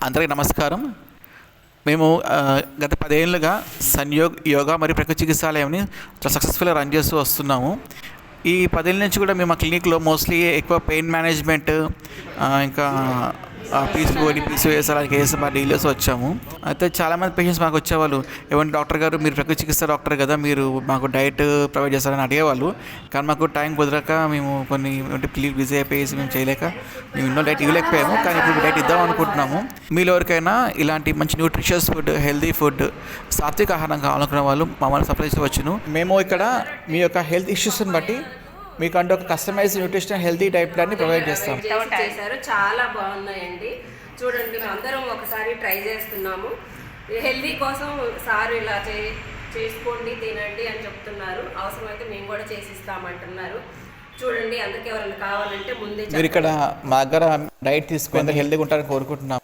అందరికీ నమస్కారం. మేము గత 10 ఏళ్ళుగా సన్యోగ్ యోగా మరియు ప్రకృతి చికిత్సాలయంని చాలా సక్సెస్ఫుల్గా రన్ చేస్తూ వస్తున్నాము. ఈ 10 ఏళ్ళ నుంచి కూడా మేము మా క్లినిక్లో మోస్ట్లీ ఎక్కువ పెయిన్ మేనేజ్మెంట్, ఇంకా పీసీఓఎస్ అలాంటి కేసెస్ మా డీలర్స్ వచ్చాము. అయితే చాలామంది పేషెంట్స్ మాకు వచ్చేవాళ్ళు, ఏమంటే డాక్టర్ గారు మీరు ప్రకృతి చికిత్స డాక్టర్ కదా, మీరు మాకు డైట్ ప్రొవైడ్ చేస్తారని అడిగేవాళ్ళు. కానీ మాకు టైం కుదరక మేము కొన్ని బిజీ అయిపోయేసి మేము చేయలేక మేము ఎన్నో డైట్ ఇవ్వలేకపోయాము. కానీ ఇప్పుడు డైట్ ఇద్దాం అనుకుంటున్నాము. మీలో ఎవరికైనా ఇలాంటి మంచి న్యూట్రిషియస్ ఫుడ్, హెల్తీ ఫుడ్, సాత్విక ఆహారం కావాలనుకున్న వాళ్ళు మమ్మల్ని సప్లై చేయవచ్చును. మేము ఇక్కడ మీ యొక్క హెల్త్ ఇష్యూస్ని బట్టి మీకు అంటే ఒక కస్టమైజ్డ్ న్యూట్రిషన్ హెల్తీ డైట్ ప్లాన్ని ప్రొవైడ్ చేస్తాం. చేశారు, చాలా బాగున్నాయండి. చూడండి, అందరం ఒకసారి ట్రై చేస్తున్నాము. హెల్తీ కోసం సార్ ఇలా చేసుకోండి, తినండి అని చెప్తున్నారు. అవసరమైతే మేము కూడా చేసిస్తామంటున్నారు. చూడండి, అందరికి ఎవరైనా కావాలంటే ముందే మీరు ఇక్కడ మా దగ్గర డైట్ తీసుకుని హెల్తీగా ఉంటారని కోరుకుంటున్నాం.